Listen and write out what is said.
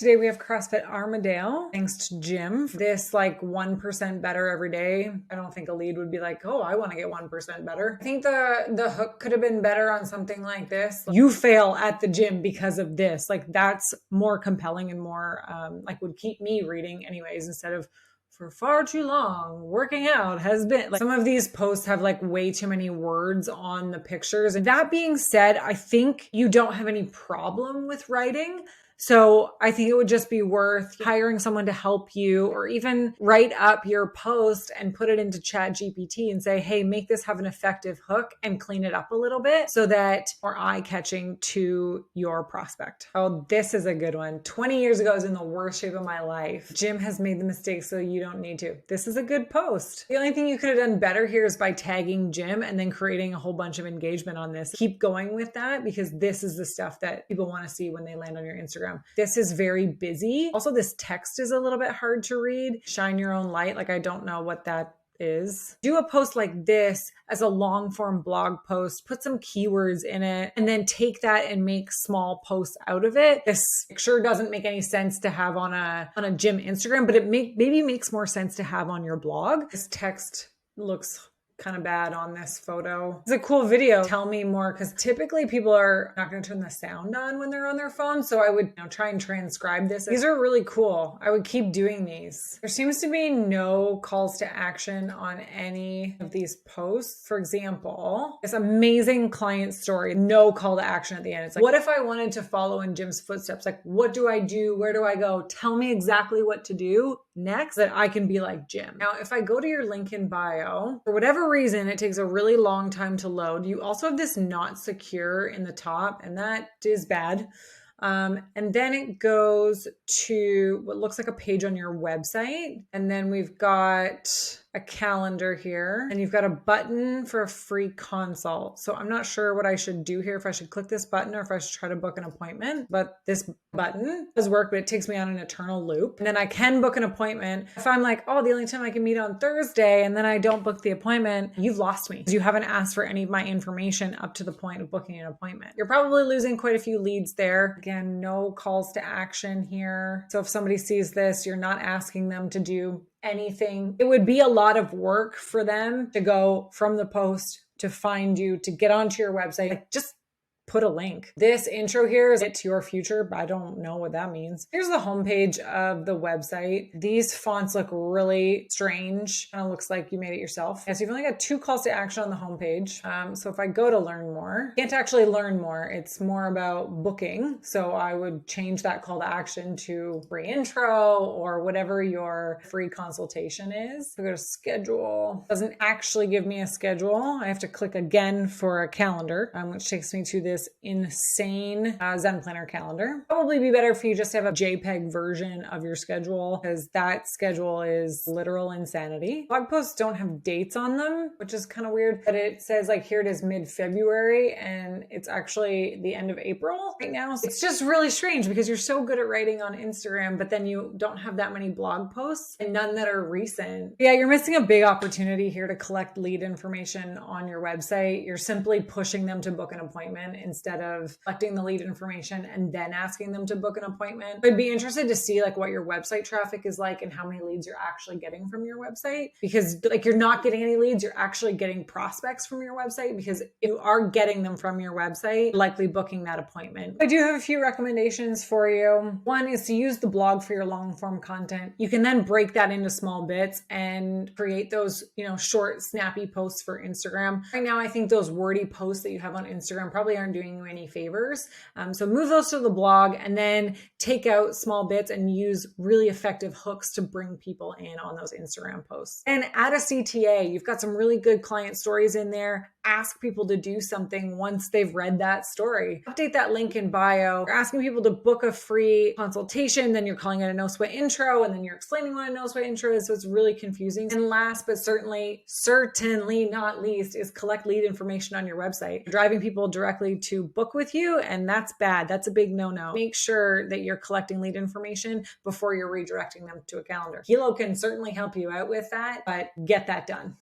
Today we have CrossFit Armidale, thanks to Jim. This 1% better every day. I don't think a lead would be like, oh, I want to get 1% better. I think the hook could have been better on something like this. You fail at the gym because of this. That's more compelling and more would keep me reading anyways, instead of for far too long, working out has been some of these posts have way too many words on the pictures. And that being said, I think you don't have any problem with writing. So I think it would just be worth hiring someone to help you, or even write up your post and put it into Chat GPT and say, hey, make this have an effective hook and clean it up a little bit so that more eye-catching to your prospect. Oh, this is a good one. 20 years ago, I was in the worst shape of my life. Jim has made the mistake, so you don't need to. This is a good post. The only thing you could have done better here is by tagging Jim and then creating a whole bunch of engagement on this. Keep going with that, because this is the stuff that people want to see when they land on your Instagram. This is very busy. Also, this text is a little bit hard to read. Shine your own light. I don't know what that is. Do a post like this as a long form blog post, put some keywords in it, and then take that and make small posts out of it. This sure doesn't make any sense to have on a gym Instagram, but it maybe makes more sense to have on your blog. This text looks kind of bad on this photo. It's a cool video. Tell me more, because typically people are not going to turn the sound on when they're on their phone. So I would try and transcribe this. These are really cool. I would keep doing these. There seems to be no calls to action on any of these posts. For example, this amazing client story, no call to action at the end. It's what if I wanted to follow in Jim's footsteps? What do I do? Where do I go? Tell me exactly what to do next that I can be like Jim. Now, if I go to your link in bio, for whatever reason, it takes a really long time to load. You also have this not secure in the top, and that is bad. And then it goes to what looks like a page on your website. And then we've got a calendar here, and you've got a button for a free consult. So I'm not sure what I should do here, if I should click this button or if I should try to book an appointment. But this button does work, but it takes me on an eternal loop. And then I can book an appointment. If I'm like, oh, the only time I can meet on Thursday, and then I don't book the appointment, you've lost me, because you haven't asked for any of my information up to the point of booking an appointment. You're probably losing quite a few leads there. Again, no calls to action here. So if somebody sees this, you're not asking them to do anything. It would be a lot of work for them to go from the post to find you, to get onto your website. Just put a link. This intro here is it to your future, but I don't know what that means. Here's the homepage of the website. These fonts look really strange. Kind of looks like you made it yourself. So you've only got 2 calls to action on the homepage. So if I go to learn more, you can't actually learn more. It's more about booking. So I would change that call to action to free intro or whatever your free consultation is. So go to schedule. Doesn't actually give me a schedule. I have to click again for a calendar, which takes me to this insane Zen Planner calendar. Probably be better if you just have a JPEG version of your schedule, because that schedule is literal insanity. Blog posts don't have dates on them, which is kind of weird, but it says here it is mid-February and it's actually the end of April right now. So it's just really strange, because you're so good at writing on Instagram, but then you don't have that many blog posts and none that are recent. Yeah, you're missing a big opportunity here to collect lead information on your website. You're simply pushing them to book an appointment instead of collecting the lead information and then asking them to book an appointment. I'd be interested to see what your website traffic is like and how many leads you're actually getting from your website, because you're not getting any leads, you're actually getting prospects from your website, because if you are getting them from your website, likely booking that appointment. I do have a few recommendations for you. One is to use the blog for your long form content. You can then break that into small bits and create those, short, snappy posts for Instagram. Right now, I think those wordy posts that you have on Instagram probably aren't doing you any favors. So move those to the blog, and then take out small bits and use really effective hooks to bring people in on those Instagram posts. And add a CTA. You've got some really good client stories in there. Ask people to do something once they've read that story. Update that link in bio. You're asking people to book a free consultation, then you're calling it a no sweat intro, and then you're explaining what a no sweat intro is. So it's really confusing. And last, but certainly not least, is collect lead information on your website. You're driving people directly to book with you, and that's bad. That's a big no-no. Make sure that you're collecting lead information before you're redirecting them to a calendar. Hilo can certainly help you out with that, but get that done.